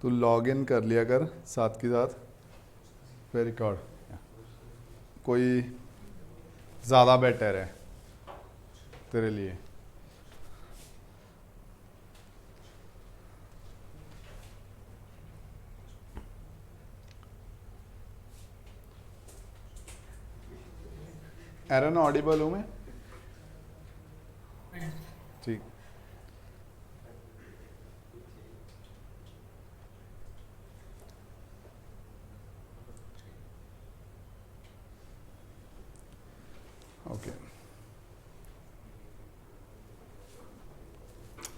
तू log in कर लिया कर साथ के साथ, फिर रिकॉर्ड कोई ज़्यादा बेटर है तेरे लिए। एरन ऑडिबल हूँ मैं? ठीक। ओके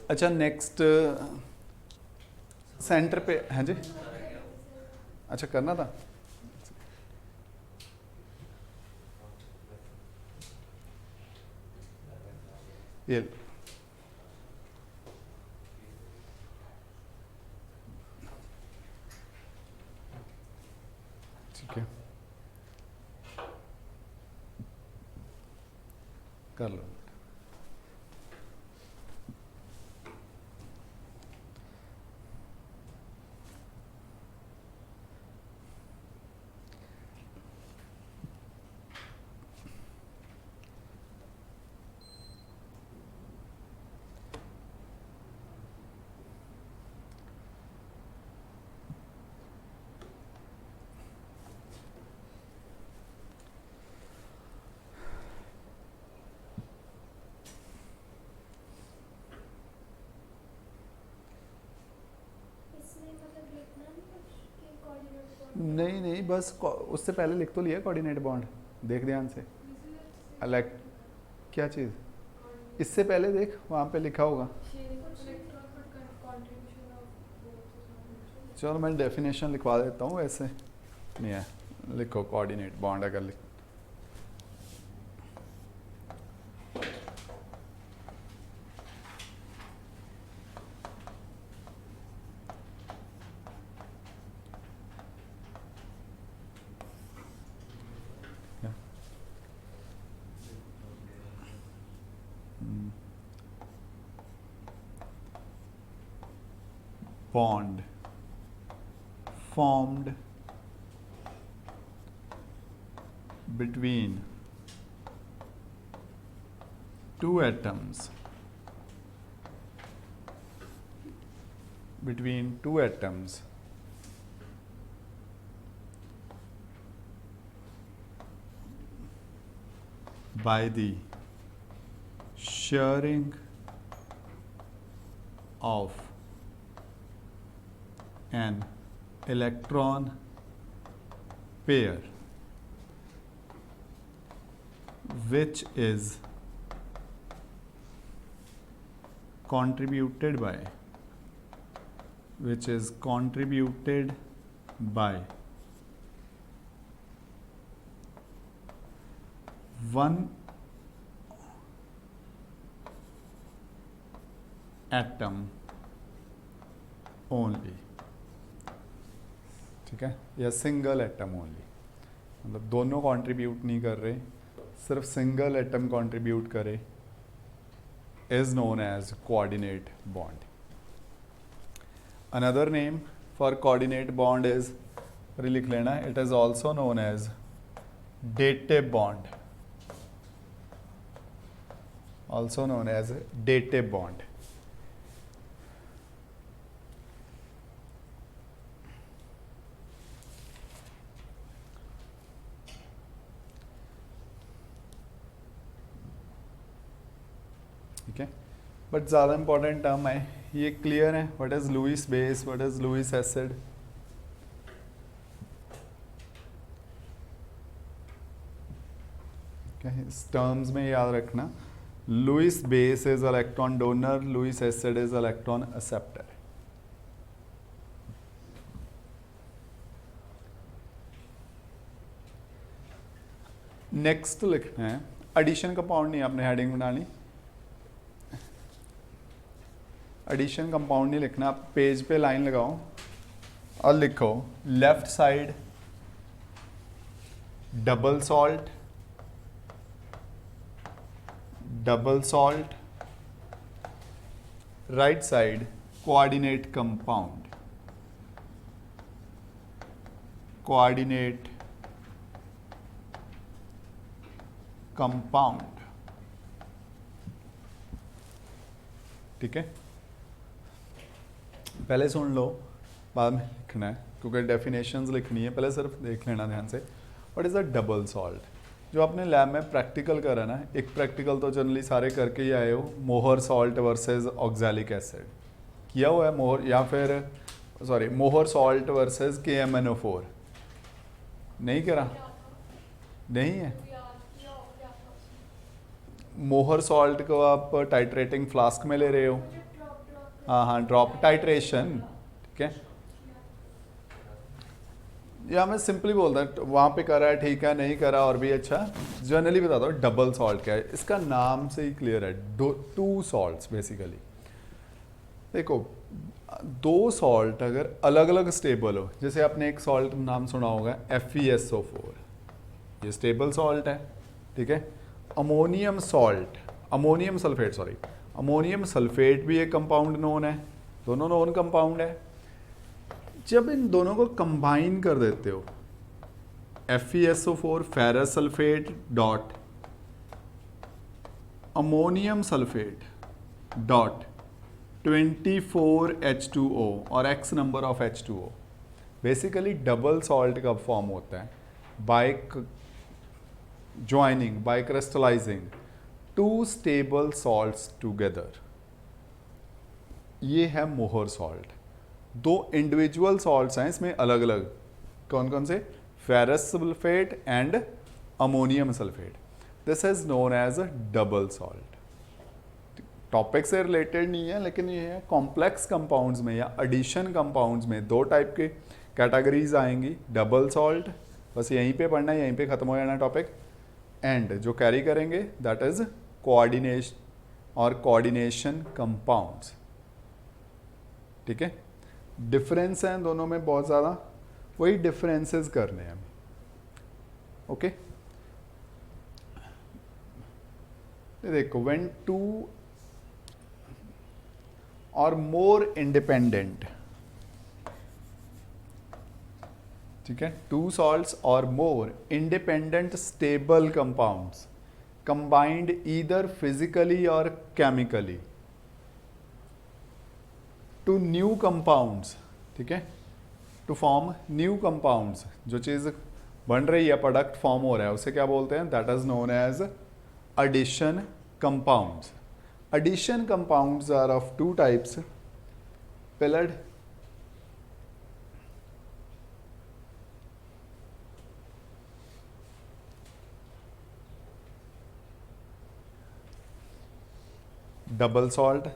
अच्छा, नेक्स्ट सेंटर पे हैं जी। अच्छा करना था। ये ठीक है, कर लो। नहीं नहीं, बस उससे पहले लिख तो लिया कोऑर्डिनेट बॉन्ड, देख ध्यान से। अलग क्या चीज़? इससे पहले देख वहाँ पे लिखा होगा। चलो मैं डेफिनेशन लिखवा देता हूँ, वैसे नहीं है। लिखो कोऑर्डिनेट बॉन्ड अगर लिख, bond formed between two atoms by the sharing of an electron pair which is contributed by one atom only, ठीक है, या सिंगल एटम ओनली, मतलब दोनों कंट्रीब्यूट नहीं कर रहे, सिर्फ सिंगल एटम कंट्रीब्यूट करे, is known as coordinate bond. Another name for coordinate bond is, लिख लेना, it is also known as dative bond, also known as dative bond. ठीक है, बट ज़्यादा इंपॉर्टेंट टर्म है ये, क्लियर है? What is Lewis base, what is Lewis acid? इस terms में याद रखना, Lewis base is electron donor, Lewis acid is electron acceptor. Next लिखना है एडिशन कंपाउंड, नहीं आपने हेडिंग बनानी, एडिशन कंपाउंड नहीं लिखना, आप पेज पे लाइन लगाओ और लिखो left side double salt, right side coordinate compound. Coordinate compound. ठीक है, पहले सुन लो, बाद में लिखना है क्योंकि डेफिनेशंस लिखनी है, पहले सिर्फ देख लेना ध्यान से। What is a double salt? जो आपने लैब में प्रैक्टिकल करा ना, एक प्रैक्टिकल तो जनरली सारे करके ही आए हो, मोहर सॉल्ट वर्सेस ऑक्सैलिक एसिड किया हुआ है मोहर, या फिर सॉरी मोहर सॉल्ट वर्सेस KMnO4 नहीं करा? नहीं है। मोहर सॉल्ट को आप टाइट्रेटिंग फ्लास्क में ले रहे हो? हाँ हाँ, ड्रॉप टाइट्रेशन। ठीक है, या मैं सिंपली बोलता हूँ वहाँ पे करा है, ठीक है, नहीं करा और भी अच्छा। जनरली बताता हूँ डबल सॉल्ट क्या है, इसका नाम से ही क्लियर है, टू सॉल्ट्स बेसिकली। देखो, दो सॉल्ट अगर अलग अलग स्टेबल हो, जैसे आपने एक सॉल्ट नाम सुना होगा FeSO4, ये स्टेबल सॉल्ट है। ठीक है, ammonium salt, ammonium sulphate, sorry ammonium sulphate भी एक कंपाउंड नोन है, दोनों नोन कंपाउंड है। जब इन दोनों को कंबाइन कर देते हो, FeSO4 ferrous sulphate dot ammonium sulphate dot 24H2O और X number of H2O, basically double salt का फॉर्म होता है by joining, by crystallizing two stable salts together. ये है मोहर सॉल्ट। दो इंडिविजुअल सॉल्ट्स हैं इसमें अलग अलग, कौन कौन से? Ferrous sulphate and ammonium sulphate. This is known as a double salt. Topic से रिलेटेड नहीं है, लेकिन ये है कॉम्प्लेक्स कंपाउंड्स में या एडिशन कंपाउंड्स में दो टाइप के कैटेगरीज आएंगी, डबल सॉल्ट, बस यहीं पे पढ़ना है, यहीं पे खत्म हो जाना टॉपिक। एंड जो कैरी करेंगे दैट इज कोऑर्डिनेशन और कोऑर्डिनेशन कंपाउंड्स। ठीक है, डिफरेंस हैं दोनों में बहुत ज़्यादा, वही डिफरेंसेस करने हैं। ओके, देखो, व्हेन टू और मोर इंडिपेंडेंट, ठीक है, टू सॉल्ट्स और more independent stable compounds combined either physically और केमिकली टू न्यू कंपाउंड्स, ठीक है, टू फॉर्म न्यू कंपाउंड्स, जो चीज़ बन रही है, प्रोडक्ट फॉर्म हो रहा है, उसे क्या बोलते हैं? That is known as addition compounds. Addition compounds are of two types, pillared double salt,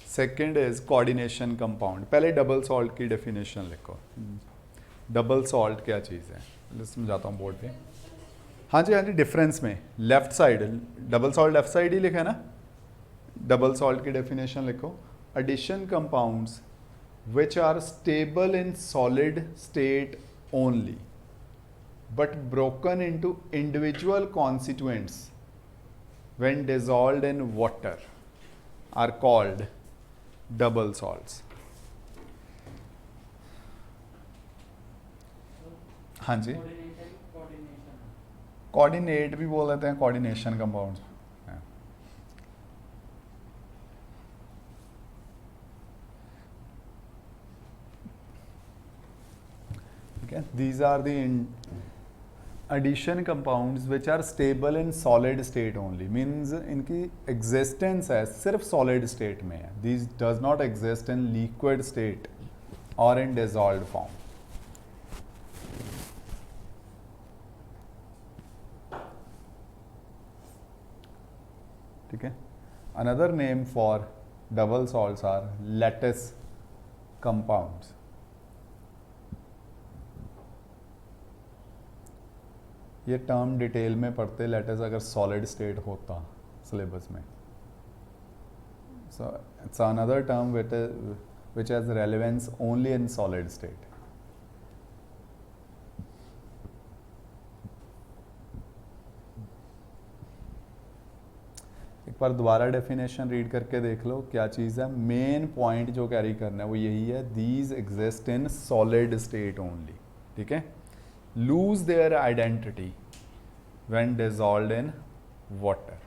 second is coordination compound. पहले डबल सॉल्ट की डेफिनेशन लिखो, डबल सॉल्ट क्या चीज़ है, समझाता हूँ बोर्ड पे। हाँ जी, हाँ जी, डिफरेंस में left side, double salt left side ही लिखा है ना। डबल सॉल्ट की डेफिनेशन लिखो, addition compounds which are stable in solid state only but broken into individual constituents when dissolved in water are called double salts। हाँ जी, coordinate भी बोल देते हैं, कोऑर्डिनेशन कंपाउंड्स। ठीक है, these are the addition compounds which are stable in solid state only, means इनकी existence है सिर्फ solid state में है। These does not exist in liquid state or in dissolved form। ठीक है, another name for double salts are lattice compounds। ये term detail में पढ़ते, लेटेस अगर सॉलिड स्टेट होता सिलेबस में। So it's another term which has relevance only in solid state. एक बार दोबारा डेफिनेशन रीड करके देख लो क्या चीज़ है। मेन पॉइंट जो कैरी करना है वो यही है, these exist in solid state only. ठीक है, loose their identity when dissolved in water.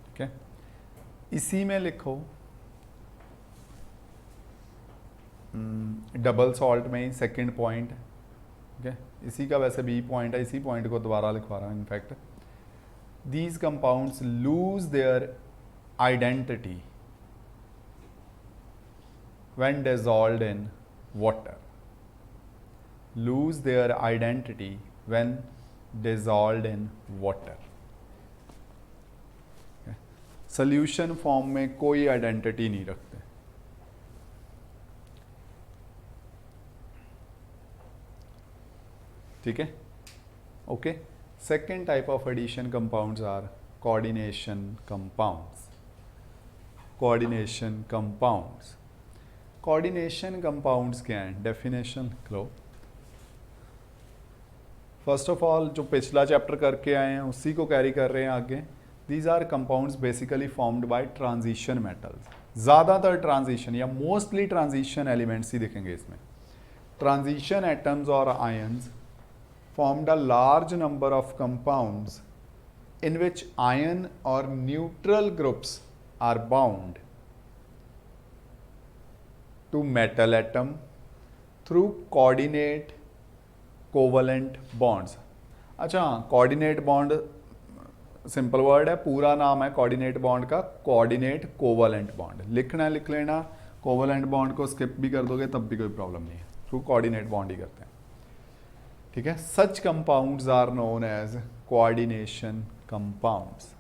ठीक है, इसी में लिखो डबल सॉल्ट में ही सेकंड पॉइंट, ठीक है, इसी का वैसे बी पॉइंट है, इसी पॉइंट को दोबारा लिखवा रहा हूँ। In fact these compounds lose their identity when dissolved in water, lose their identity when dissolved in water. Solution form में कोई आइडेंटिटी नहीं रखते। ठीक है, okay. Second type of addition compounds are coordination compounds. Coordination compounds, coordination compounds क्या हैं, definition लिख लो। First of all जो पिछला चैप्टर करके आए हैं उसी को कैरी कर रहे हैं आगे। These are compounds basically formed by transition metals. ज़्यादातर ट्रांजिशन या मोस्टली ट्रांजिशन एलिमेंट्स ही दिखेंगे इसमें। ट्रांजिशन एटम्स और ions formed a large number of compounds in which ion or neutral groups are bound to metal atom through coordinate covalent bonds। अच्छा, coordinate bond simple word है, पूरा नाम है coordinate bond का कोऑर्डिनेट कोवलेंट बॉन्ड। लिखना है लिख लेना, कोवलेंट बॉन्ड को स्किप भी कर दोगे तब भी कोई प्रॉब्लम नहीं है, थ्रू कोऑर्डिनेट बॉन्ड ही करते हैं। ठीक है, such compounds are known as coordination compounds.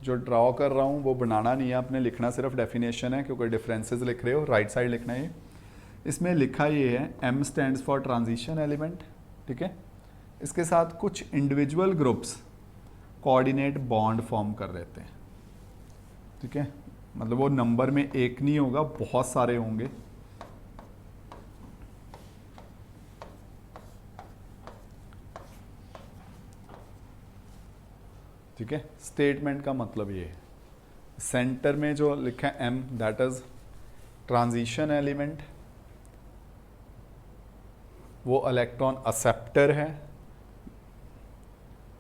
जो ड्रॉ कर रहा हूँ वो बनाना नहीं है आपने, लिखना सिर्फ डेफिनेशन है, क्योंकि डिफरेंसेस लिख रहे हो, राइट साइड लिखना है। इसमें लिखा ये है M stands for transition element. ठीक है, इसके साथ कुछ individual groups coordinate bond form कर देते हैं। ठीक है, मतलब वो नंबर में एक नहीं होगा, बहुत सारे होंगे। ठीक है, स्टेटमेंट का मतलब ये है, सेंटर में जो लिखा है M, that is transition element, वो इलेक्ट्रॉन एक्सेप्टर है,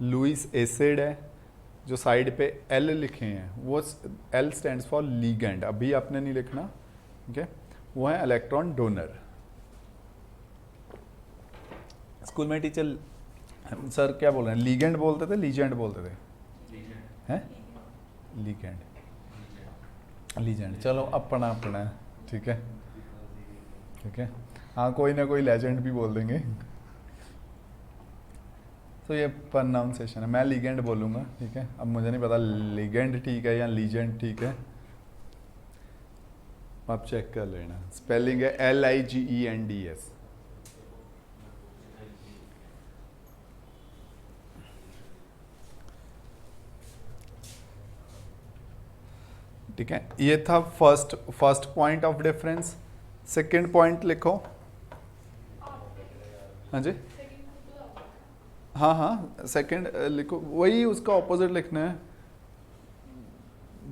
लुईस एसिड है। जो साइड पे L लिखे हैं वो L स्टैंड्स फॉर लीगेंड, अभी आपने नहीं लिखना। ठीक है, वो है इलेक्ट्रॉन डोनर। स्कूल में टीचर सर क्या बोल रहे हैं, लीगेंड बोलते थे, लीजेंड बोलते थे, हैं लीगेंड, लीजेंड, चलो अपना अपना है। ठीक है, ठीक है, हाँ कोई ना कोई लेजेंड भी बोल देंगे। तो ये प्रोनाउंसिएशन है, मैं लीगेंड बोलूँगा। ठीक है, अब मुझे नहीं पता लीगेंड ठीक है या लीजेंड ठीक है, आप चेक कर लेना। स्पेलिंग है LIGENDS। ठीक है, ये था first point of difference. Second point लिखो। हाँ जी, हाँ हाँ सेकंड लिखो, वही उसका ऑपोजिट लिखना है।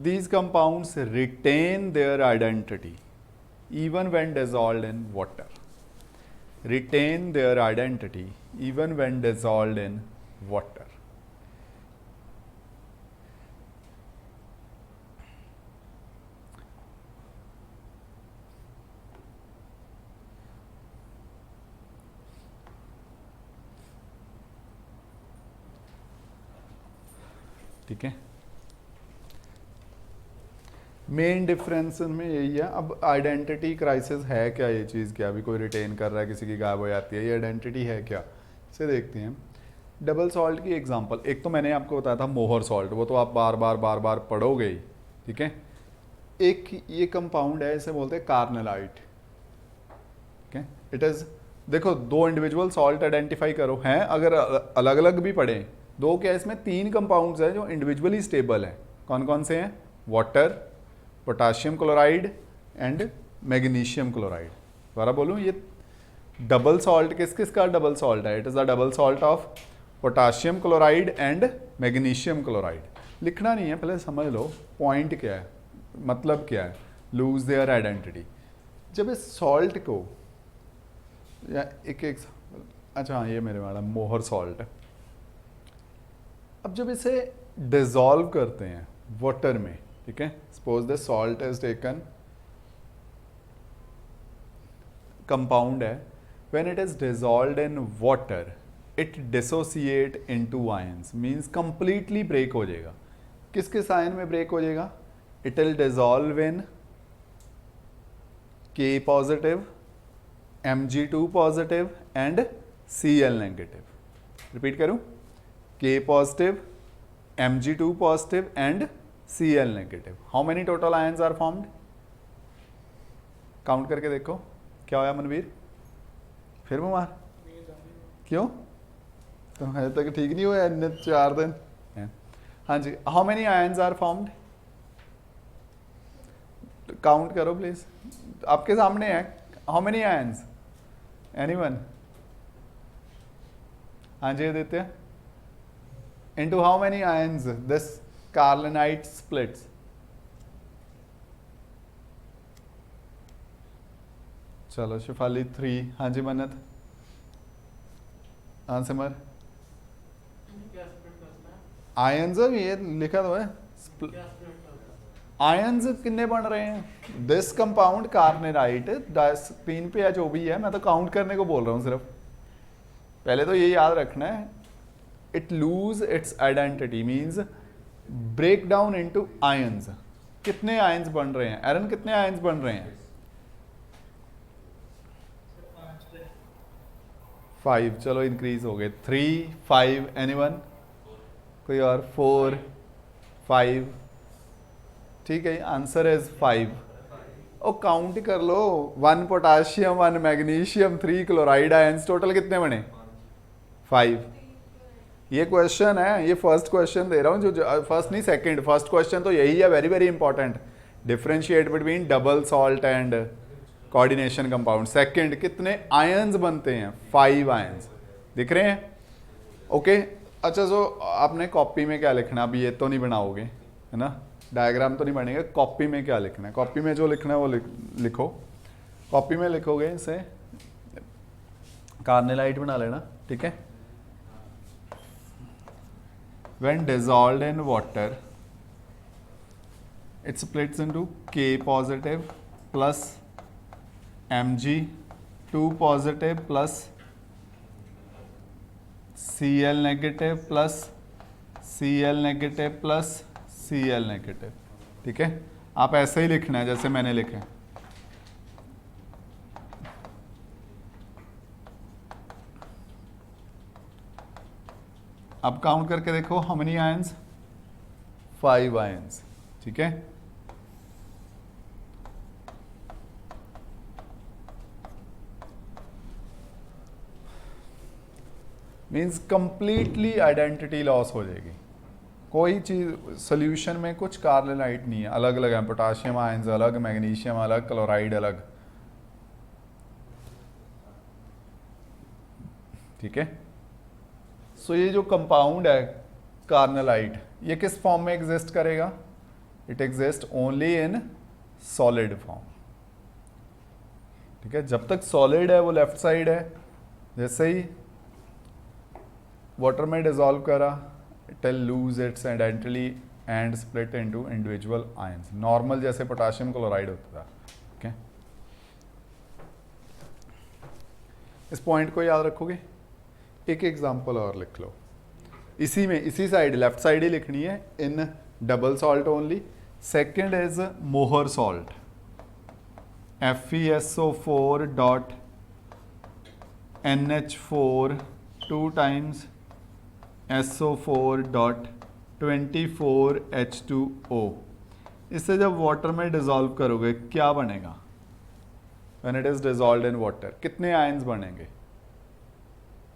These compounds retain their identity even when dissolved in water. Retain their identity even when dissolved in water. ठीक है, मेन डिफरेंस में यही है। अब आइडेंटिटी क्राइसिस है क्या, ये चीज़ क्या, अभी कोई रिटेन कर रहा है, किसी की गायब हो जाती है, ये आइडेंटिटी है क्या, इसे देखते हैं। डबल सॉल्ट की एग्जांपल, एक तो मैंने आपको बताया था मोहर सॉल्ट, वो तो आप बार बार पढ़ोगे ही। ठीक है, एक ये कंपाउंड है, इसे बोलते हैं कार्नेलाइट। ठीक है, इट इज़, देखो दो इंडिविजुअल सॉल्ट आइडेंटिफाई करो हैं, अगर अलग अलग भी पढ़े दो, क्या इसमें 3 कंपाउंड्स हैं जो इंडिविजुअली स्टेबल हैं। कौन कौन से हैं, water, potassium chloride and magnesium chloride. दोबारा बोलूँ, ये डबल सॉल्ट किस किस का डबल सॉल्ट है, it is the double salt of potassium chloride and magnesium chloride. लिखना नहीं है, पहले समझ लो पॉइंट क्या है, मतलब क्या है, लूज देयर आइडेंटिटी। जब इस सॉल्ट को या एक अच्छा हाँ ये मेरे वाला मोहर सॉल्ट है। अब जब इसे डिसॉल्व करते हैं वाटर में, ठीक है, suppose the salt is taken, compound है, when it is dissolved in water it dissociate into ions, means completely break हो जाएगा। किस किस आयन में ब्रेक हो जाएगा? It will dissolve in K positive, Mg2 positive and Cl negative. Repeat करूं, K positive, Mg2 positive and Cl negative. How many total ions are formed? Count करके देखो। क्या होया मनवीर? फिर बीमार? क्यों? तो अभी तक ठीक नहीं हुआ इतने 4 दिन? हाँ जी, how many ions are formed? Count करो प्लीज, आपके सामने है। How many ions? एनीवन? हाँ जी Aditya, into how many ions this carbonite splits? चलो शिफाली 3। हाँ जी मन्नत, हाँ सिमर, आयंस ये लिखा तो है। आयंस कितने बन रहे हैं? दिस कंपाउंड कार्बोनाइट 3 पे या जो भी है, मैं तो काउंट करने को बोल रहा हूँ सिर्फ। पहले तो ये याद रखना है, it lose its identity means break down into ions. कितने आयंस बन रहे हैं एरन? कितने आयंस बन रहे हैं? 5। चलो इंक्रीज हो गए, 3, 5, एनीवन? कोई और? 4, 5, ठीक है, आंसर इज 5। ओ काउंट कर लो, 1 potassium, 1 magnesium, 3 chloride ions, total कितने बने? 5। ये क्वेश्चन है, ये फर्स्ट क्वेश्चन दे रहा हूँ, जो फर्स्ट नहीं सेकंड, फर्स्ट क्वेश्चन तो यही है, very very important, differentiate between double salt and coordination compound. Second, कितने आयंस बनते हैं? 5 आयंस। दिख रहे हैं? ओके अच्छा, सो आपने कॉपी में क्या लिखना? अभी ये तो नहीं बनाओगे है ना, डायग्राम तो नहीं बनेगा। कॉपी में क्या लिखना है? कॉपी में जो लिखना है वो लिखो। कॉपी में लिखोगे इसे कार्नेलाइट बना लेना, ठीक है। When dissolved in water, it splits into K positive plus Mg2 positive plus Cl negative plus Cl negative plus Cl negative, ठीक है। आप ऐसे ही लिखना है जैसे मैंने लिखा है। अब काउंट करके देखो, हाउ मेनी आयंस? 5 आयंस, ठीक है। मीन्स कंप्लीटली आइडेंटिटी लॉस हो जाएगी। कोई चीज सोल्यूशन में कुछ कार्बोनाइट नहीं है, अलग अलग है, पोटाशियम आयंस अलग, मैग्नीशियम अलग, क्लोराइड अलग, ठीक है। सो ये जो कंपाउंड है कार्बोनाइट, ये किस फॉर्म में एग्जिस्ट करेगा? It exist only in solid form, ठीक है। जब तक सॉलिड है वो लेफ्ट साइड है, जैसे ही वाटर में डिसॉल्व करा it will lose its identity and split into individual ions, normal जैसे पोटाशियम क्लोराइड होता था, ठीक है। इस पॉइंट को याद रखोगे। एक एग्जांपल और लिख लो, इसी में, इसी साइड, लेफ्ट साइड ही लिखनी है, in double salt only. Second is मोहर salt, FeSO4 dot NH4 2 times SO4 dot 24 H2O। इसे जब वाटर में डिसॉल्व करोगे क्या बनेगा? When it is dissolved in water कितने आयंस बनेंगे?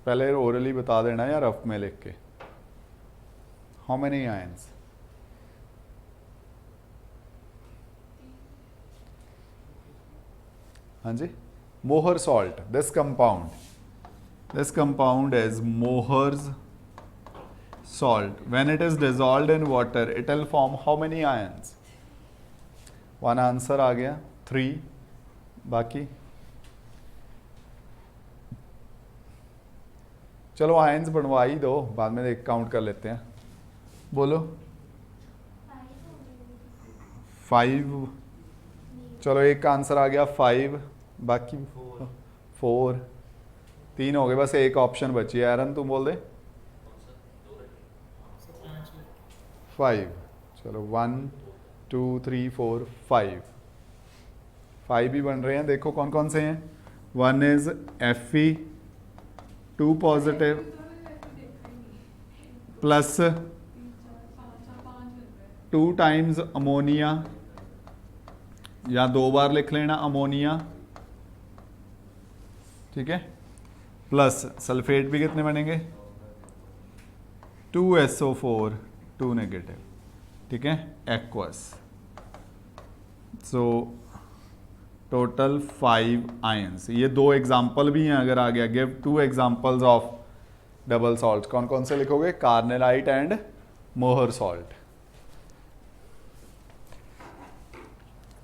पहले ओरली बता देना या रफ में लिख के। How many ions? हाँ जी, Mohr salt, this compound is Mohr's salt. When it is dissolved in water, it will form how many ions? One answer आ गया, 3. बाकी चलो आयंस बनवा ही दो, बाद में एक काउंट कर लेते हैं. बोलो. 5. चलो एक का आंसर आ गया 5, बाकी 4. 3 हो गए, बस एक ऑप्शन बची है. एरन तुम बोल दे. 5. चलो 1 2 3 4 5. 5 भी बन रहे हैं. देखो कौन कौन से हैं. 1 is Fe, 2 positive plus 2 times ammonia, या 2 बार लिख लेना अमोनिया, ठीक है. प्लस सल्फेट भी कितने बनेंगे? 2SO4, 2 नेगेटिव, ठीक है. एक्वस. So total 5 ions. ये 2 एग्जाम्पल भी हैं. अगर आ गया give 2 examples of double salt, कौन कौन से लिखोगे? कार्नेलाइट एंड मोहर सॉल्ट.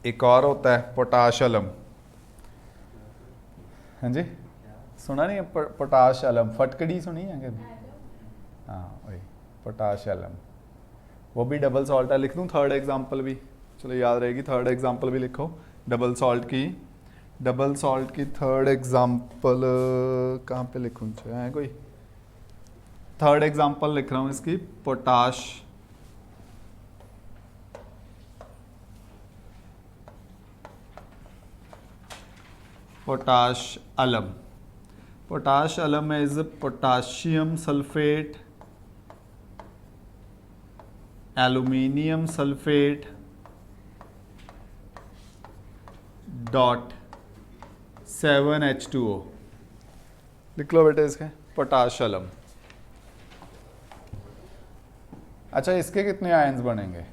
एक और होता है पोटाश अलम. हाँ जी, सुना नहीं? पोटाश अलम, फटकड़ी सुनी है कभी? हाँ वही पोटाश अलम, वो भी डबल सॉल्ट है. लिख दूँ थर्ड एग्जाम्पल भी? चलो याद रहेगी. थर्ड एग्जाम्पल भी लिखो डबल सॉल्ट की. डबल सॉल्ट की थर्ड एग्जाम्पल कहाँ पे लिखूँ? है कोई? थर्ड एग्जाम्पल लिख रहा हूँ इसकी. पोटाश पोटाश अलम. पोटाश अलम is potassium sulphate, aluminium sulphate dot 7H2O. लिख लो बेटे इसके. पोटाश अलम. अच्छा, इसके कितने आयंस बनेंगे?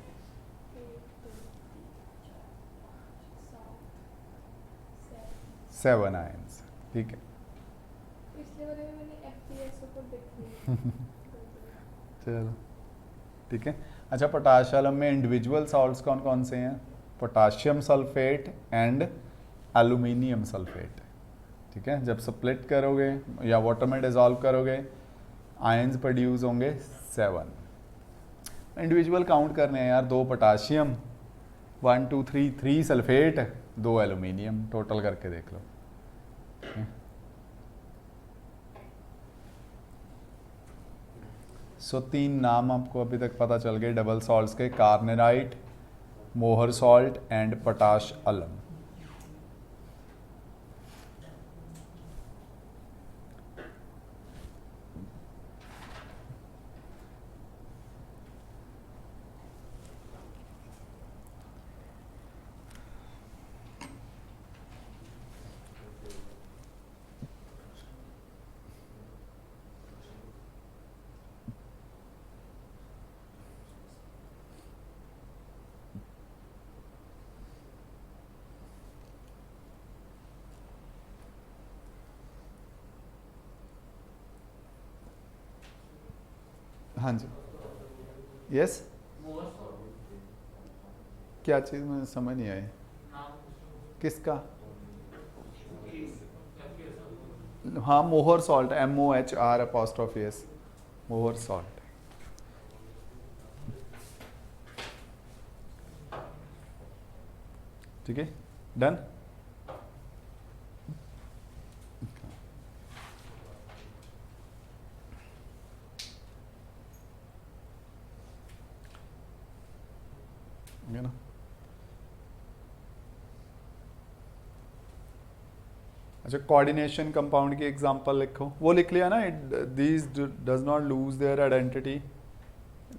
7 आयंस, ठीक है. चलो ठीक है. अच्छा, पोटाश अलम में इंडिविजुअल सॉल्ट्स कौन कौन से हैं? Potassium sulphate and aluminium sulphate, ठीक है. जब स्प्लिट करोगे या वाटर में डिसॉल्व करोगे, आयंस प्रोड्यूस होंगे 7. इंडिविजुअल काउंट करने हैं यार. 2 पोटाशियम, 1 2 3, 3 सल्फेट, 2 एल्यूमिनियम. टोटल करके देख लो. सो 3 नाम आपको अभी तक पता चल गए डबल सॉल्ट्स के. कार्नेराइट, मोहर सॉल्ट एंड पोटाश अलम. हाँ जी, यस. क्या चीज़ मुझे समझ नहीं आई. किसका? हाँ, मोहर सॉल्ट, MOHR', मोहर सॉल्ट. ठीक है, डन. ना अच्छा, कोऑर्डिनेशन कंपाउंड की एग्जांपल लिखो. वो लिख लिया ना. These does not lose their identity,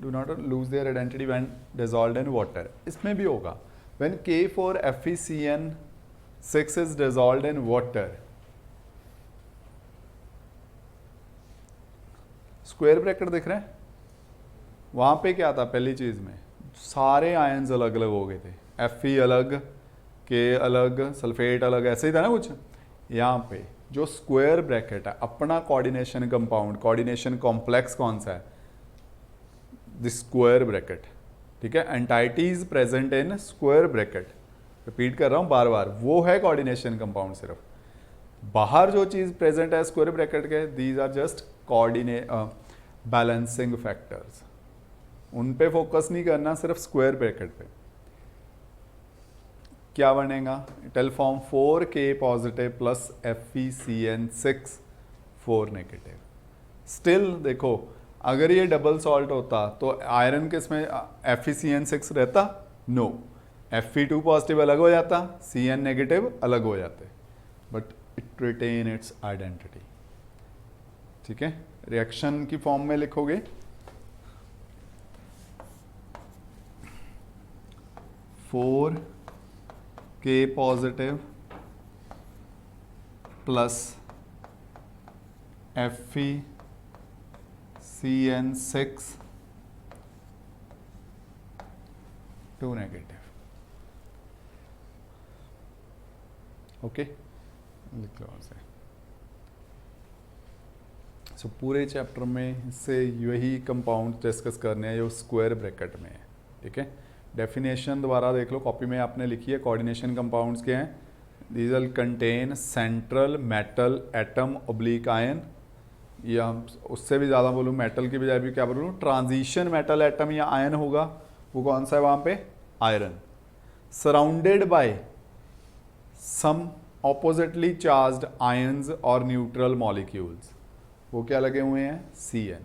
do not lose their identity when dissolved in water. इसमें भी होगा. When K4FeCN6 is dissolved in water, square bracket दिख रहा है? वहां पे क्या था पहली चीज में? सारे आयंस अलग अलग हो गए थे. Fe अलग, K अलग, सल्फेट अलग, ऐसे ही था ना कुछ. यहाँ पे जो स्क्वायर ब्रैकेट है, अपना कोऑर्डिनेशन कंपाउंड, कोऑर्डिनेशन कॉम्प्लेक्स कौन सा है? द स्क्वायर ब्रैकेट, ठीक है, entities present in square bracket, repeat कर रहा हूं बार बार, वो है कोऑर्डिनेशन कंपाउंड। सिर्फ बाहर जो चीज प्रेजेंट है स्क्वायर ब्रैकेट के, these are just coordinate balancing factors, उन पे फोकस नहीं करना, सिर्फ स्क्वायर ब्रैकेट पे। क्या बनेगा, it will form 4k positive plus FeCN6 4 negative. Still देखो, अगर ये डबल सॉल्ट होता तो आयरन के इसमें FeCN6 रहता, नो, Fe2 पॉजिटिव अलग हो जाता, Cn नेगेटिव अलग हो जाते, but it retain its identity. ठीक है, रिएक्शन की फॉर्म में लिखोगे 4k positive plus FeCN6 2 negative. Okay, लिख लो से। सो पूरे चैप्टर में से यही कंपाउंड डिस्कस करने हैं जो स्क्वायर ब्रैकेट में है। ठीक है, डेफिनेशन दोबारा देख लो, कॉपी में आपने लिखी है। कोऑर्डिनेशन कंपाउंड्स के हैं, these will contain central metal atom oblique ion, या उससे भी ज़्यादा बोलूँ, मेटल की बजाय भी क्या बोलूँ, ट्रांजिशन मेटल एटम या आयन होगा, वो कौन सा है वहाँ पे, iron, surrounded by some oppositely charged ions और न्यूट्रल मॉलिक्यूल्स, वो क्या लगे हुए हैं, Cn।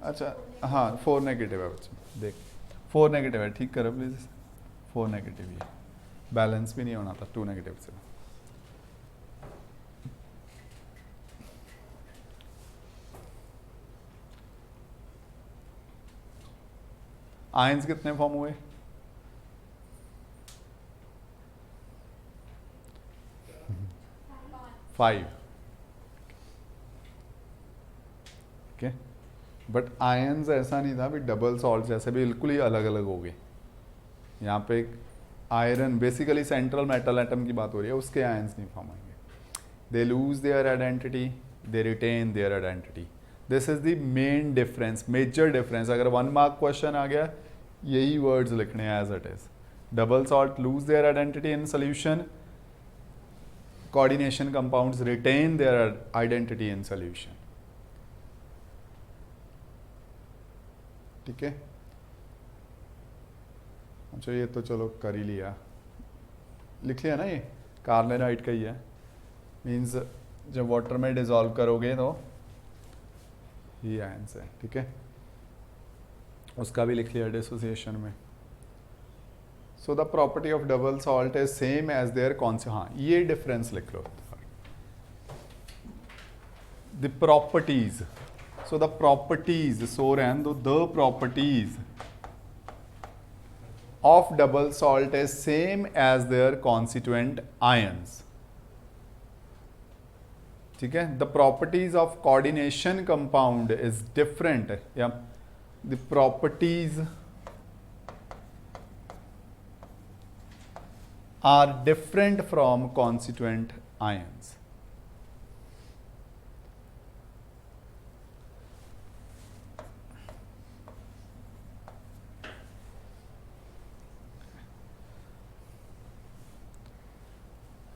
अच्छा हाँ, 4 नेगेटिव है बच्चे, देख 4 नेगेटिव है, ठीक करो प्लीज, 4 नेगेटिव ही है, बैलेंस भी नहीं होना था 2 नेगेटिव से। आयंस कितने फॉर्म हुए, 5। ठीक है, बट आयंस ऐसा नहीं था भी डबल सॉल्ट जैसे भी बिल्कुल ही अलग अलग हो गए। यहाँ पे iron basically central metal atom की बात हो रही है, उसके आयंस नहीं फॉर्म होंगे, they lose their identity, they retain their identity. This is the main difference, major difference. अगर 1 मार्क क्वेश्चन आ गया, यही वर्ड्स लिखने हैं as it is. Double salt lose their identity in solution, coordination compounds retain their identity in solution. ठीक है, अच्छा ये तो चलो कर ही लिया, लिख लिया ना, ये कार्बोनाइट का ही है, मीन्स जब वाटर में डिजॉल्व करोगे तो ये आयंस है। ठीक है, उसका भी लिख लिया डिसोसिएशन में। So the property of double salt is same as there हाँ ये डिफरेंस लिख लो, the properties. So the properties, so रहन दो, the properties of double salt is same as their constituent ions. ठीक है, the properties of coordination compound is different, yeah, the properties are different from constituent ions.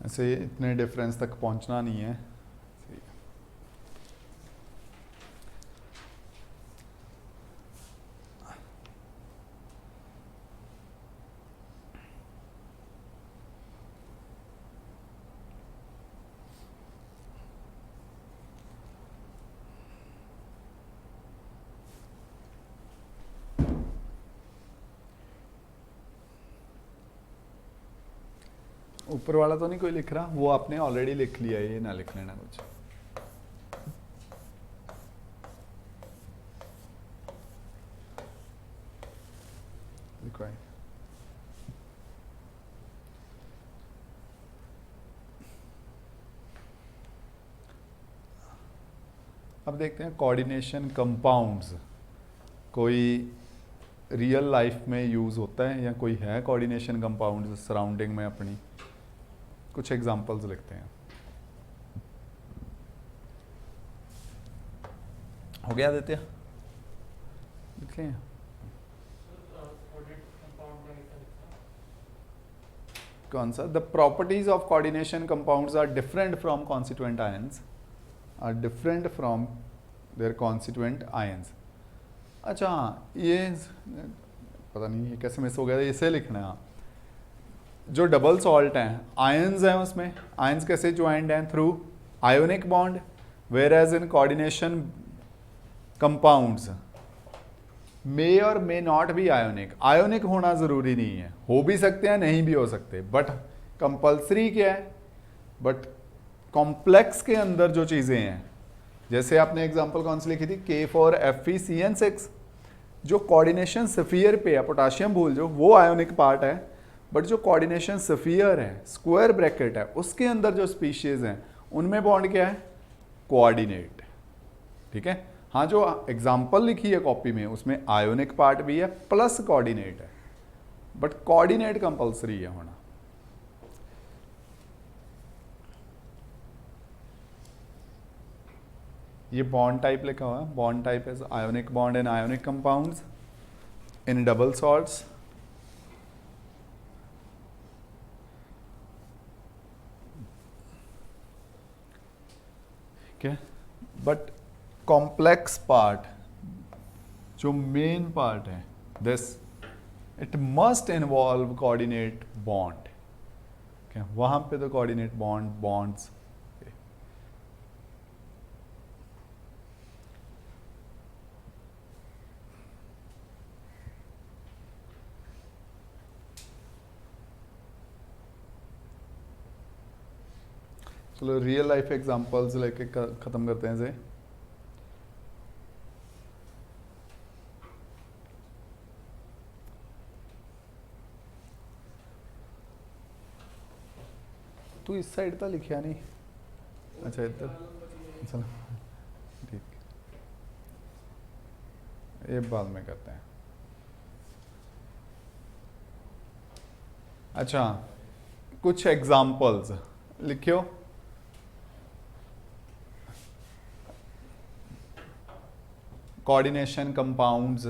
ऐसे इतने difference तक पहुंचना नहीं है। ऊपर वाला तो नहीं कोई लिख रहा, वो आपने ऑलरेडी लिख लिया, ये ना लिख लेना कुछ। लिखवाए, अब देखते हैं कोऑर्डिनेशन कंपाउंड्स। कोई रियल लाइफ में यूज़ होता है या कोई है कोऑर्डिनेशन कंपाउंड सराउंडिंग में अपनी? कुछ एग्जांपल्स लिखते हैं। हो गया आदित्य? लिख लें। कौन सा? The properties of coordination compounds are different from constituent ions, are different from their constituent ions. अच्छा हाँ, ये पता नहीं ये कैसे मिस हो गया, इसे लिखना है। जो डबल सॉल्ट हैं, आयंस हैं, उसमें आयंस कैसे ज्वाइंड हैं? Through ionic bond, whereas in coordination compounds may or may not be ionic. Ionic होना जरूरी नहीं है, हो भी सकते हैं नहीं भी हो सकते, बट कंपल्सरी क्या है? बट कॉम्प्लेक्स के अंदर जो चीजें हैं, जैसे आपने एग्जांपल कौन सी लिखी थी? K4FeCN6, जो कोऑर्डिनेशन स्फीयर पे है, पोटाशियम भूल जो, वो आयोनिक पार्ट है, बट जो कोऑर्डिनेशन स्फीयर है, स्क्वायर ब्रैकेट है, उसके अंदर जो स्पीशीज हैं उनमें बॉन्ड क्या है? कोऑर्डिनेट। ठीक है, हाँ जो एग्जाम्पल लिखी है कॉपी में उसमें आयोनिक पार्ट भी है प्लस कोऑर्डिनेट है, बट कोऑर्डिनेट कंपल्सरी है होना। ये बॉन्ड टाइप लिखा हुआ है, bond type is ionic bond in ionic compounds in double salts. ठीक है, बट कॉम्प्लेक्स पार्ट जो मेन पार्ट है, this it must involve coordinate bond. क्या वहां पे तो कोऑर्डिनेट बॉन्ड्स। चलो रियल लाइफ एग्जांपल्स लेके खत्म करते हैं इसे। तू इस साइड तो लिखा नहीं? अच्छा इधर, चलो ठीक, ये बाद में करते हैं। अच्छा कुछ एग्जांपल्स लिखियो। कोऑर्डिनेशन कंपाउंड्स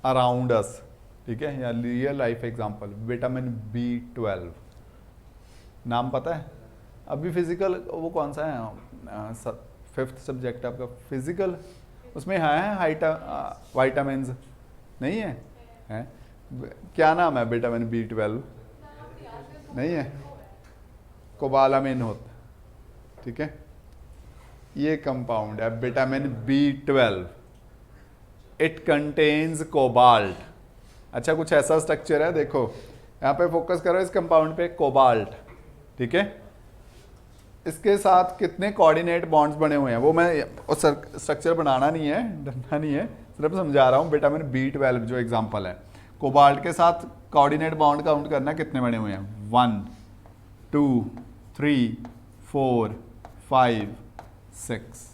अराउंड अस, ठीक है, या real life example. Vitamin B12 नाम पता है? अभी फिजिकल वो कौन सा है, 5th सब्जेक्ट आपका फिजिकल, उसमें है वाइटामिन नहीं है? है क्या नाम है? विटामिन B12 नहीं है, कोबालामिन होता, ठीक है, ये कंपाउंड है vitamin B12, it contains cobalt. अच्छा कुछ ऐसा स्ट्रक्चर है, देखो यहाँ पे फोकस करो इस कंपाउंड पे, कोबाल्ट, ठीक है। इसके साथ कितने कोऑर्डिनेट बॉन्ड्स बने हुए हैं, वो मैं स्ट्रक्चर बनाना नहीं है, डरना नहीं है, सिर्फ समझा रहा हूँ। विटामिन B12 जो एग्जांपल है, कोबाल्ट के साथ कोऑर्डिनेट बॉन्ड काउंट करना कितने बने हुए हैं? 1 2 3 4 5 6,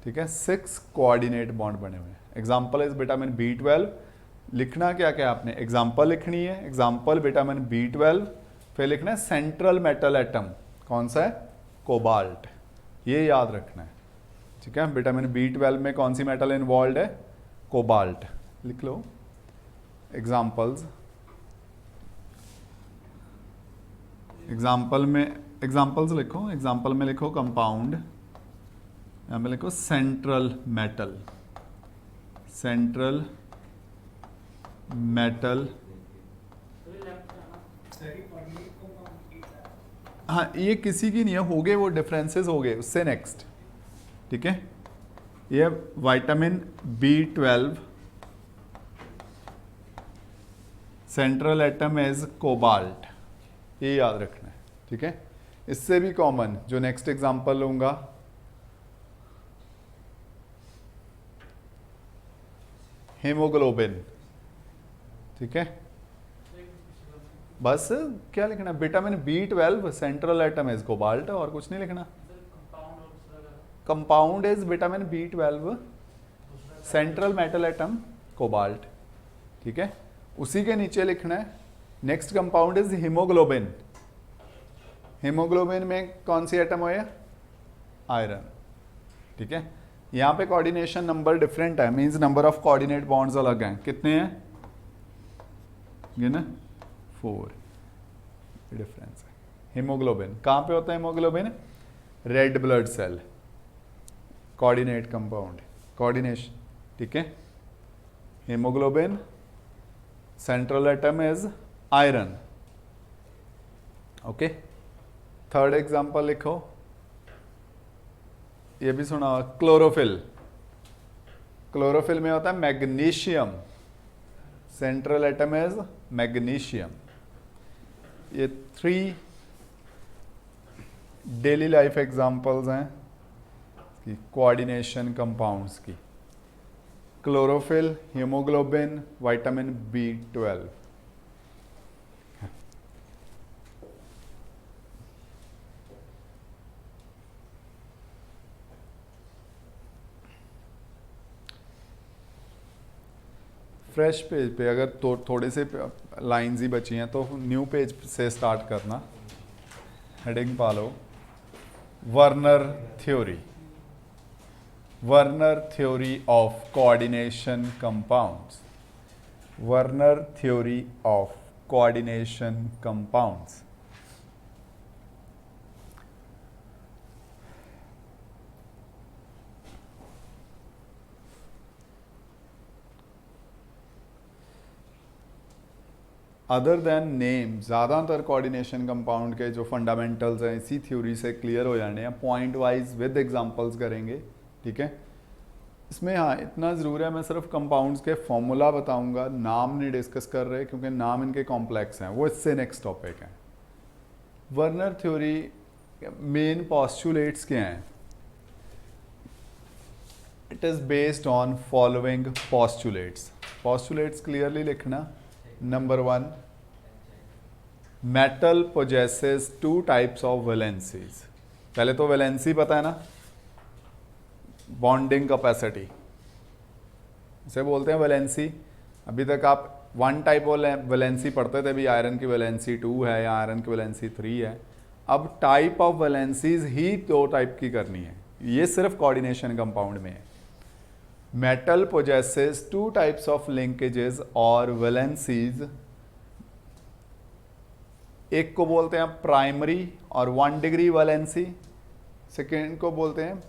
ठीक है, 6 कोऑर्डिनेट बॉन्ड बने हुए हैं। Example is vitamin B12। लिखना क्या क्या आपने? एग्जांपल लिखनी है, एग्जांपल विटामिन B12, फिर लिखना है सेंट्रल मेटल एटम, कौन सा है? कोबाल्ट, ये याद रखना है, ठीक है। विटामिन B12 में कौन सी मेटल इन्वॉल्व है? कोबाल्ट। लिख लो एग्जांपल्स। एग्जांपल में एग्जांपल्स लिखो, एग्जांपल में लिखो कंपाउंड, यहाँ पे लिखो सेंट्रल मेटल, सेंट्रल मेटल। हाँ ये किसी की नहीं है, हो गए वो डिफरेंसेस हो गए, उससे नेक्स्ट, ठीक है। ये vitamin B12, central atom is cobalt, ये याद रखना है, ठीक है। इससे भी कॉमन जो नेक्स्ट एग्जांपल लूंगा, हीमोग्लोबिन, ठीक है। बस क्या लिखना? Vitamin B12 central atom is cobalt, और कुछ नहीं लिखना। Compound is vitamin B12 central metal atom cobalt, ठीक है। उसी के नीचे लिखना है next compound is haemoglobin. Haemoglobin में कौन सी एटम है? आयरन, ठीक है। यहाँ पे कोऑर्डिनेशन नंबर डिफरेंट है, means number of coordinate bonds अलग हैं। कितने हैं ये ना? 4 डिफरेंस है। हीमोग्लोबिन कहाँ पे होता है? Haemoglobin red blood cell, coordinate compound, coordination, ठीक है। Haemoglobin central atom is iron, okay. Third example लिखो, ये भी सुना, क्लोरोफिल। क्लोरोफिल में होता है magnesium, central atom is magnesium. ये 3 डेली लाइफ एग्जांपल्स हैं कि कोऑर्डिनेशन कंपाउंड्स की। Chlorophyll, haemoglobin, vitamin B12। Fresh page पे अगर थोड़े से लाइंस ही बची हैं तो न्यू पेज से स्टार्ट करना। हेडिंग पालो Werner theory, Werner theory of coordination compounds, Werner theory of coordination compounds. Other than name, ज़्यादातर कोऑर्डिनेशन कंपाउंड के जो फंडामेंटल्स हैं इसी थ्योरी से क्लियर हो जाने हैं। पॉइंट वाइज विद एग्जांपल्स करेंगे, ठीक है। इसमें हाँ इतना ज़रूर है, मैं सिर्फ कंपाउंड्स के फॉर्मूला बताऊंगा, नाम नहीं डिस्कस कर रहे क्योंकि नाम इनके कॉम्प्लेक्स हैं, वो इससे नेक्स्ट टॉपिक है। वर्नर थ्योरी मेन पॉस्टुलेट्स क्या हैं? It is based on following postulates. Postulates clearly लिखना। Number 1, metal possesses 2 types of valencies. पहले तो वैलेंसी पता है ना, बॉन्डिंग कैपेसिटी, इसे बोलते हैं वैलेंसी। अभी तक आप 1 टाइप वैलेंसी पढ़ते थे, भी आयरन की वैलेंसी 2 है या आयरन की वैलेंसी 3 है। अब type of valencies he 2 type की करनी है, ये सिर्फ कोऑर्डिनेशन कंपाउंड में है। Metal possesses 2 types of linkages और वैलेंसीज। एक को बोलते हैं प्राइमरी और 1 डिग्री वैलेंसी, सेकेंड को बोलते हैं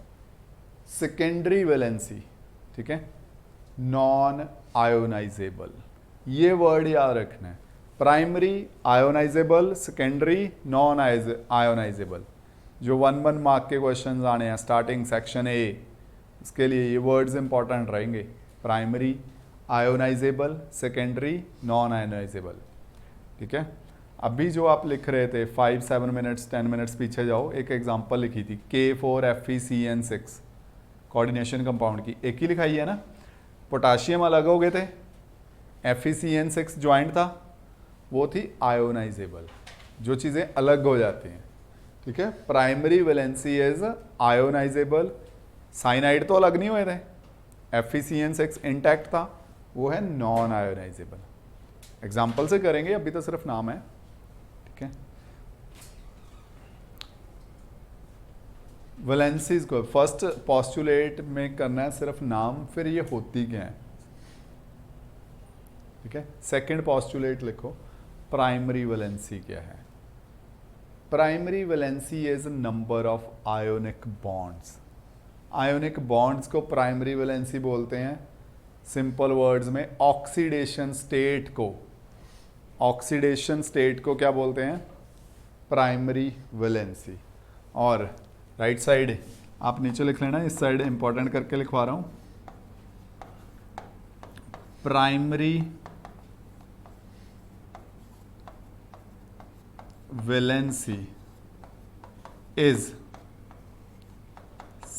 सेकेंडरी वैलेंसी, ठीक है। नॉन आयोनाइजेबल, ये वर्ड याद रखना है। Primary ionisable, secondary non ionisable. जो 1 मार्क के क्वेश्चन आने हैं स्टार्टिंग सेक्शन ए, इसके लिए ये वर्ड्स इंपॉर्टेंट रहेंगे। Primary ionisable, secondary non ionisable, ठीक है। अभी जो आप लिख रहे थे 5-7 मिनट्स 10 मिनट्स पीछे जाओ, एक एग्जांपल लिखी थी K4FeCN6 कोऑर्डिनेशन कंपाउंड की, एक ही लिखाई है ना। पोटाशियम अलग हो गए थे, FeCN6 ज्वाइंट था, वो थी आयोनाइजेबल। जो चीज़ें अलग हो जाती हैं, ठीक है। Primary valency is ionisable, cyanide तो अलग नहीं हुए थे, FeCN6 इंटैक्ट था, वो है नॉन आयोनाइजेबल। एग्जाम्पल से करेंगे, अभी तो सिर्फ नाम है, ठीक है। वैलेंसीज को फर्स्ट पॉस्टुलेट में करना है सिर्फ नाम, फिर ये होती क्या है, ठीक है। सेकंड पॉस्टुलेट लिखो, प्राइमरी वैलेंसी क्या है? Primary valency is number of ionic bonds. Ionic bonds को प्राइमरी वैलेंसी बोलते हैं। सिंपल वर्ड्स में ऑक्सीडेशन स्टेट को, ऑक्सीडेशन स्टेट को क्या बोलते हैं? Primary valency. और राइट साइड आप नीचे लिख लेना, इस साइड इंपॉर्टेंट करके लिखवा रहा हूं। Primary valency is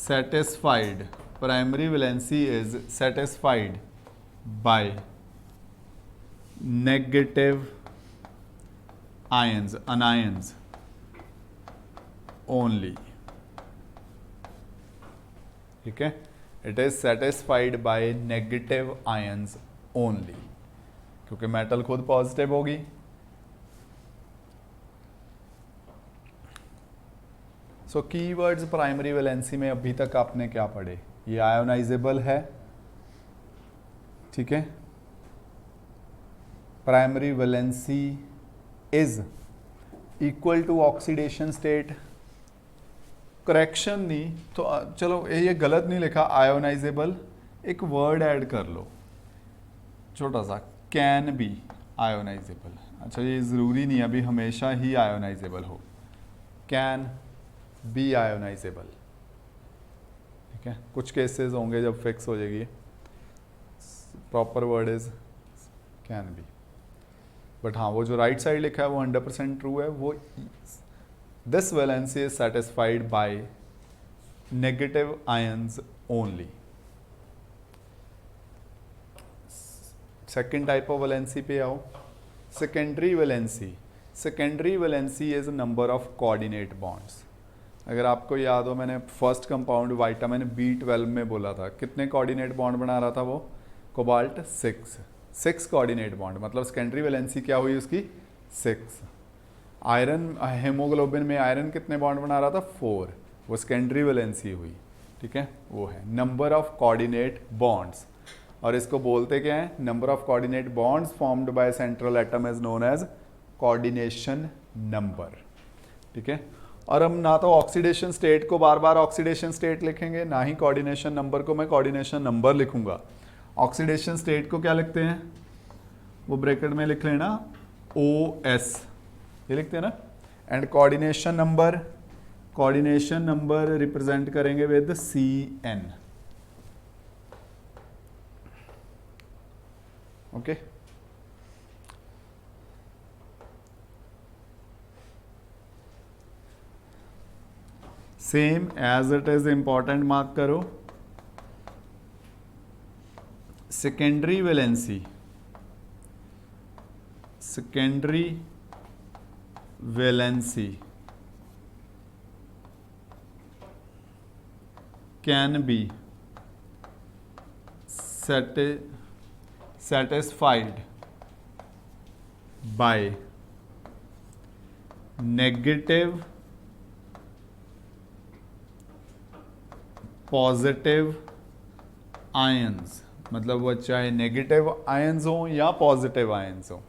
satisfied, primary valency is satisfied by negative ions, anions only, ठीक है। It is satisfied by negative ions only. क्योंकि मेटल खुद पॉजिटिव होगी। सो कीवर्ड्स प्राइमरी वैलेंसी में अभी तक आपने क्या पढ़े? ये आयोनाइजेबल है, ठीक है, primary valency is equal to oxidation state. Correction नहीं तो चलो ये गलत नहीं लिखा, आयोनाइजेबल, एक वर्ड ऐड कर लो छोटा सा, कैन बी आयोनाइजेबल। अच्छा ये ज़रूरी नहीं अभी हमेशा ही आयोनाइजेबल हो, कैन बी आयोनाइजेबल, ठीक है। कुछ केसेस होंगे जब फिक्स हो जाएगी, proper word is can be. But हाँ वो जो राइट साइड लिखा है वो 100% ट्रू है। वो this valency is satisfied by negative ions only. Second type of valency पे आओ, secondary valency. Secondary valency is number of coordinate bonds. अगर आपको याद हो मैंने फर्स्ट कंपाउंड विटामिन B12 में बोला था कितने कोऑर्डिनेट बॉन्ड बना रहा था वो, कोबाल्ट 6 कोऑर्डिनेट बॉन्ड, मतलब सेकेंडरी वैलेंसी क्या हुई उसकी 6। आयरन हेमोग्लोबिन में आयरन कितने बॉन्ड बना रहा था 4, वो सेकेंडरी वैलेंसी हुई, ठीक है। वो है नंबर ऑफ कोऑर्डिनेट बॉन्ड्स, और इसको बोलते क्या है, number of coordinate bonds formed by central atom is known as coordination number, ठीक है। और हम ना तो ऑक्सीडेशन स्टेट को बार बार ऑक्सीडेशन स्टेट लिखेंगे, ना ही कोऑर्डिनेशन नंबर को मैं कोऑर्डिनेशन नंबर लिखूंगा। ऑक्सीडेशन स्टेट को क्या लिखते हैं, वो ब्रैकेट में लिख लेना OS, ये लिखते हैं ना। एंड कोऑर्डिनेशन नंबर रिप्रेजेंट करेंगे with CN, okay. Same as it is important mark करो, secondary valency can be satisfied by negative, positive ions, मतलब वो चाहे नेगेटिव आयंस हो या पॉजिटिव आयंस हो,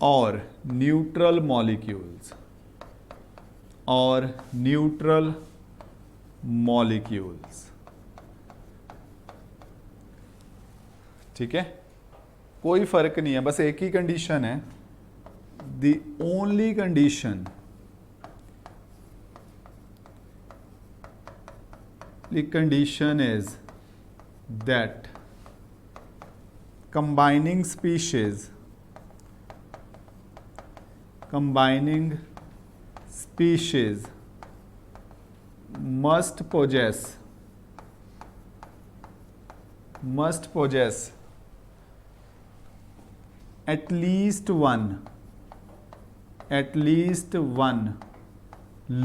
और न्यूट्रल मॉलिक्यूल्स, ठीक है। कोई फर्क नहीं है, बस एक ही कंडीशन है, the only condition, the condition is that combining species must possess at least one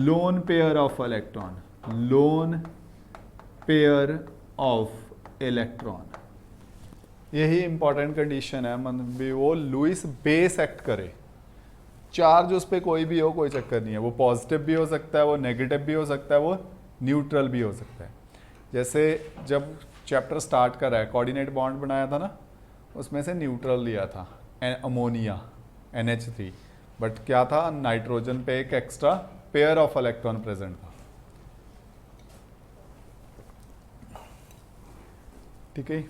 lone pair of electron, यही इंपॉर्टेंट कंडीशन है। मतलब भी वो लुईस बेस एक्ट करे, चार्ज उस पर कोई भी हो कोई चक्कर नहीं है, वो पॉजिटिव भी हो सकता है, वो नेगेटिव भी हो सकता है, वो न्यूट्रल भी हो सकता है। जैसे जब चैप्टर स्टार्ट कर रहा है, कोऑर्डिनेट बॉन्ड बनाया था ना, उसमें से न्यूट्रल लिया था अमोनिया NH3, बट क्या था, नाइट्रोजन पे एक extra pair of electron present था, ठीक है।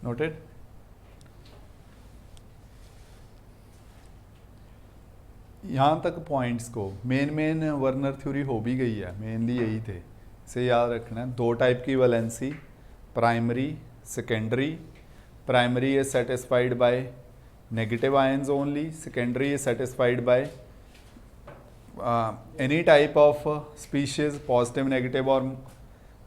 नोटेड। यहाँ तक पॉइंट्स को मेन वर्नर थ्योरी हो भी गई है, मेनली यही थे, इसे याद रखना है। 2 टाइप की valency, primary secondary. Primary is satisfied by negative ions only, secondary is satisfied by any type of species, positive, negative or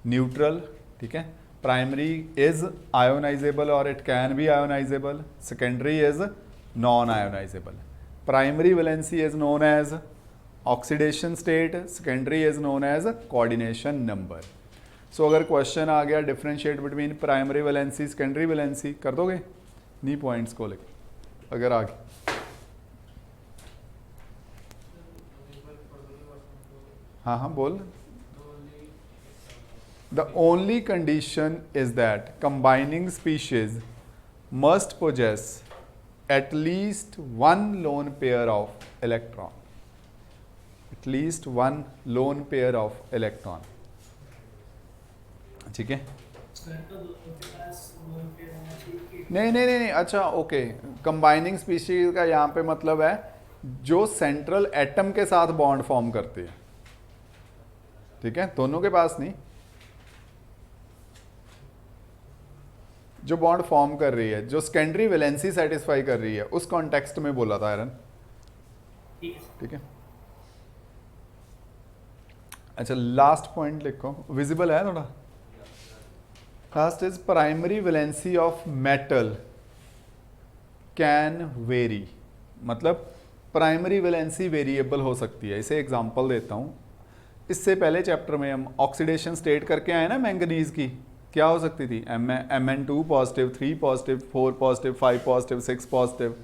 neutral, ठीक है। Primary is ionizable or it can be ionizable, secondary is non-ionizable. Primary valency is known as oxidation state, secondary is known as coordination number. So अगर question आ गया differentiate between primary valency secondary valency, कर दोगे नहीं points को लेकर अगर आ गया? हाँ हाँ बोल। The only condition is that combining species must possess at least one lone pair of electron. At least one lone pair of electron. ठीक है? नहीं, अच्छा ओके। कंबाइनिंग स्पीशीज का यहाँ पे मतलब है जो सेंट्रल एटम के साथ बॉन्ड फॉर्म करती है, ठीक है, दोनों के पास नहीं, जो बॉन्ड फॉर्म कर रही है, जो सेकेंडरी वैलेंसी सेटिस्फाई कर रही है, उस कॉन्टेक्स्ट में बोला था आयरन, ठीक है। अच्छा लास्ट पॉइंट लिखो, विजिबल है थोड़ा। Last is primary valency of metal can very, मतलब प्राइमरी वैलेंसी वेरिएबल हो सकती है। इसे एग्जांपल देता हूं। इससे पहले चैप्टर में हम ऑक्सीडेशन स्टेट करके आए ना मैंगनीज की, क्या हो सकती थी? Mn2 positive, 3 positive, 4 positive, 5 positive, 6 positive,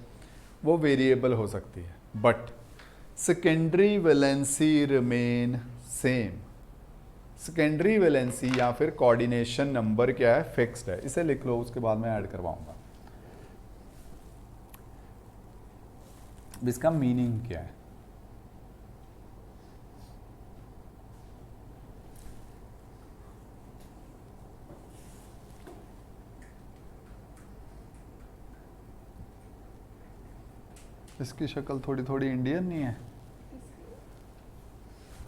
वो वेरिएबल हो सकती है, but secondary valency remain same. Secondary valency या फिर कोऑर्डिनेशन नंबर क्या है? फिक्स्ड है। इसे लिख लो, उसके बाद मैं ऐड करवाऊंगा। इसका मीनिंग क्या है? इसकी शक्ल थोड़ी थोड़ी इंडियन नहीं है?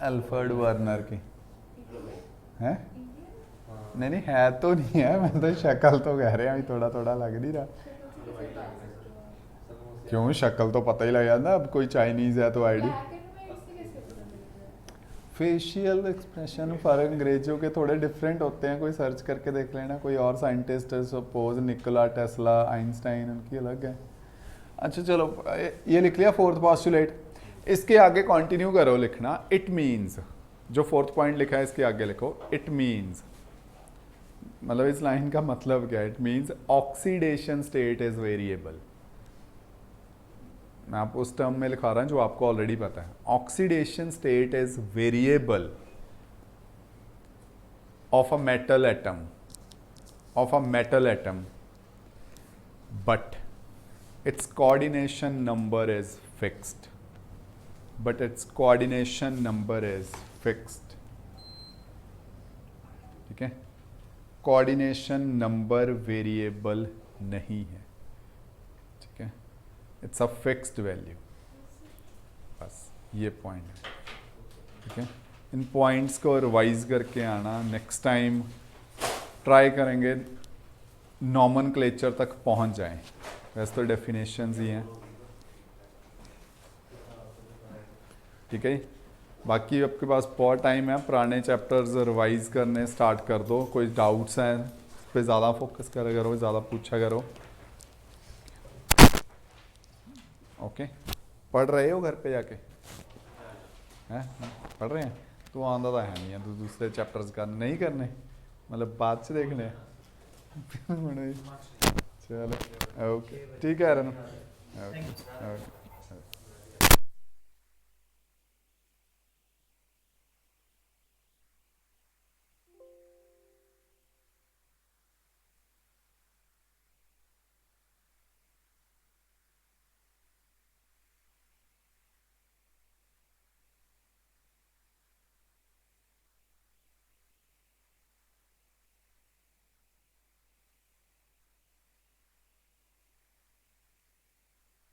अल्फ्रेड वर्नर की है? नहीं है तो नहीं है, मैं तो शक्ल तो कह रहा हूँ, थोड़ा थोड़ा लग नहीं रहा। क्यों, शक्ल तो पता ही लग जाता, अब कोई चाइनीज है तो आईडी। फेशियल एक्सप्रेशन फॉर अंग्रेजों के थोड़े डिफरेंट होते हैं, कोई सर्च करके देख लेना। कोई और साइंटिस्ट है, सपोज निकोला टेस्ला, आइंस्टाइन, उनकी अलग है। अच्छा चलो ये लिख लिया फोर्थ पॉस्टुलेट। इसके आगे कंटिन्यू करो लिखना। इट मीन्स, जो फोर्थ पॉइंट लिखा है इसके आगे लिखो इट मीन्स, मतलब इस लाइन का मतलब क्या है? It means oxidation state is variable. मैं आपको उस टर्म में लिखा रहा हूं जो आपको ऑलरेडी पता है। Oxidation state is variable of a metal atom, but its coordination number is fixed. ठीक है, कोऑर्डिनेशन नंबर वेरिएबल नहीं है, ठीक है, इट्स अ फिक्स्ड वैल्यू। बस ये पॉइंट है, ठीक है। इन पॉइंट्स को रिवाइज करके आना। नेक्स्ट टाइम ट्राई करेंगे नॉमेनक्लेचर तक पहुंच जाएं। वैसे तो डेफिनेशंस ही हैं, ठीक है। बाकी आपके पास बहुत टाइम है, पुराने चैप्टर्स रिवाइज करने स्टार्ट कर दो। कोई डाउट्स हैं उस पर ज़्यादा फोकस करा करो, ज़्यादा पूछा करो। ओके, पढ़ रहे हो घर पे जाके? हैं पढ़ रहे हैं? तो आंदा तो है नहीं है, तो दूसरे चैप्टर्स का नहीं करने, मतलब बाद से देखने। चलो ओके, ठीक है रन। ओके।